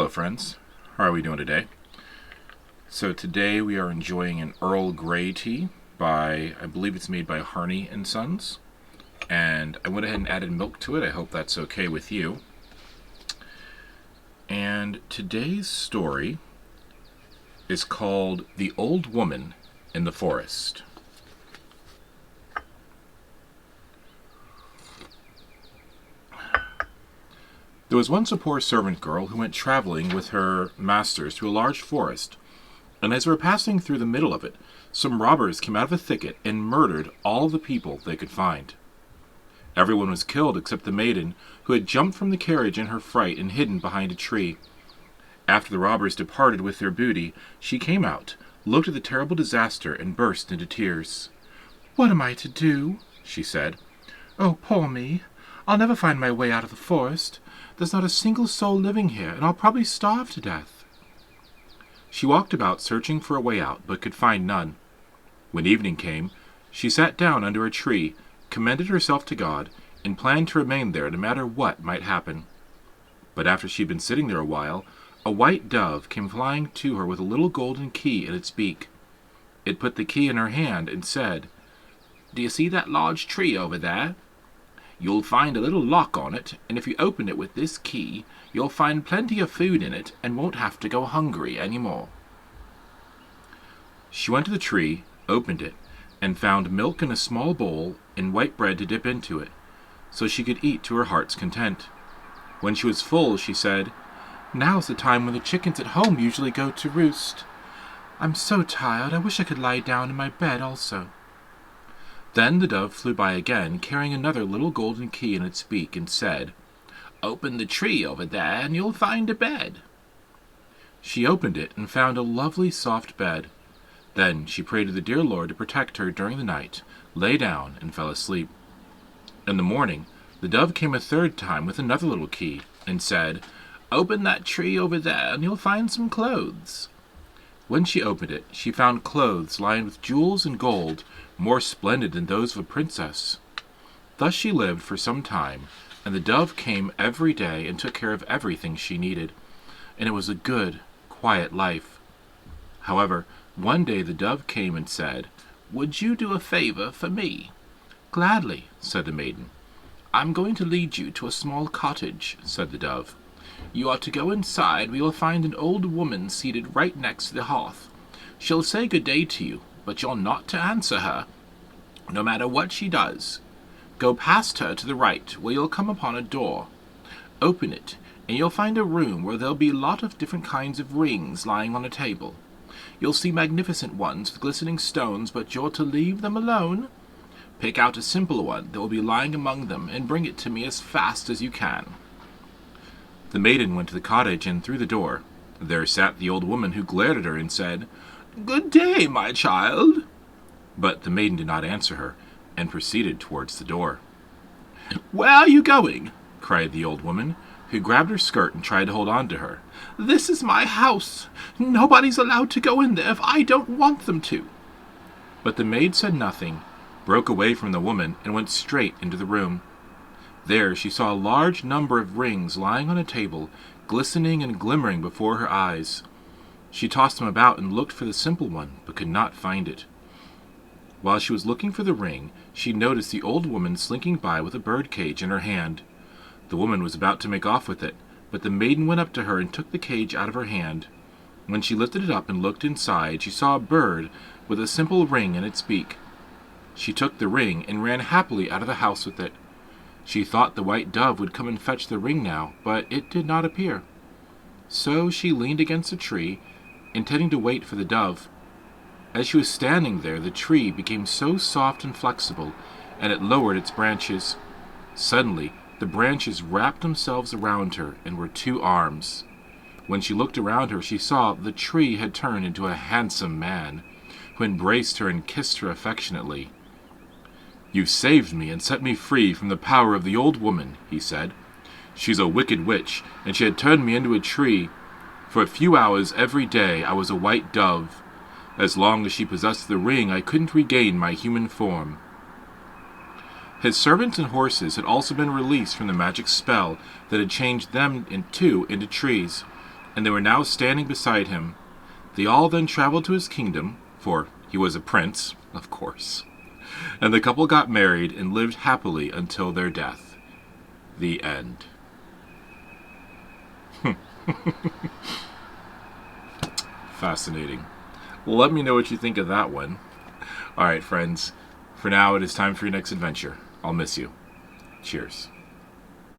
Hello friends, how are we doing today? So today we are enjoying an Earl Grey tea by, I believe it's made by Harney and Sons. And I went ahead and added milk to it. I hope that's okay with you. And today's story is called The Old Woman in the Forest. There was once a poor servant girl who went traveling with her masters to a large forest, and as they were passing through the middle of it, some robbers came out of a thicket and murdered all the people they could find. Everyone was killed except the maiden, who had jumped from the carriage in her fright and hidden behind a tree. After the robbers departed with their booty, she came out, looked at the terrible disaster, and burst into tears. "What am I to do?" she said. "Oh, poor me! I'll never find my way out of the forest. There's not a single soul living here, and I'll probably starve to death." She walked about searching for a way out, but could find none. When evening came, she sat down under a tree, commended herself to God, and planned to remain there no matter what might happen. But after she'd been sitting there a while, a white dove came flying to her with a little golden key in its beak. It put the key in her hand and said, "Do you see that large tree over there? You'll find a little lock on it, and if you open it with this key, you'll find plenty of food in it and won't have to go hungry any more." She went to the tree, opened it, and found milk in a small bowl and white bread to dip into it, so she could eat to her heart's content. When she was full, she said, "Now's the time when the chickens at home usually go to roost. I'm so tired, I wish I could lie down in my bed also." Then the dove flew by again, carrying another little golden key in its beak, and said, "Open the tree over there, and you'll find a bed." She opened it and found a lovely soft bed. Then she prayed to the dear Lord to protect her during the night, lay down, and fell asleep. In the morning, the dove came a third time with another little key, and said, "Open that tree over there, and you'll find some clothes." When she opened it, she found clothes lined with jewels and gold, more splendid than those of a princess. Thus she lived for some time, and the dove came every day and took care of everything she needed, and it was a good, quiet life. However, one day the dove came and said, "Would you do a favor for me?" "Gladly," said the maiden. "I'm going to lead you to a small cottage," said the dove. "You are to go inside where you'll find an old woman seated right next to the hearth. She'll say good day to you, but you're not to answer her, no matter what she does. Go past her to the right, where you'll come upon a door. Open it, and you'll find a room where there'll be a lot of different kinds of rings lying on a table. You'll see magnificent ones with glistening stones, but you're to leave them alone. Pick out a simple one that will be lying among them, and bring it to me as fast as you can." The maiden went to the cottage and through the door. There sat the old woman, who glared at her and said, "Good day, my child." But the maiden did not answer her, and proceeded towards the door. "Where are you going?" cried the old woman, who grabbed her skirt and tried to hold on to her. "This is my house. Nobody's allowed to go in there if I don't want them to." But the maid said nothing, broke away from the woman, and went straight into the room. There she saw a large number of rings lying on a table, glistening and glimmering before her eyes. She tossed them about and looked for the simple one, but could not find it. While she was looking for the ring, she noticed the old woman slinking by with a bird cage in her hand. The woman was about to make off with it, but the maiden went up to her and took the cage out of her hand. When she lifted it up and looked inside, she saw a bird with a simple ring in its beak. She took the ring and ran happily out of the house with it. She thought the white dove would come and fetch the ring now, but it did not appear. So she leaned against a tree, intending to wait for the dove. As she was standing there, the tree became so soft and flexible, and it lowered its branches. Suddenly, the branches wrapped themselves around her and were two arms. When she looked around her, she saw the tree had turned into a handsome man, who embraced her and kissed her affectionately. "You've saved me and set me free from the power of the old woman," he said. "She's a wicked witch, and she had turned me into a tree. For a few hours every day I was a white dove. As long as she possessed the ring, I couldn't regain my human form." His servants and horses had also been released from the magic spell that had changed them into trees. and they were now standing beside him. They all then traveled to his kingdom, for he was a prince, of course, and the couple got married and lived happily until their death. The end. Fascinating. Well, let me know what you think of that one. Alright, friends. For now, it is time for your next adventure. I'll miss you. Cheers.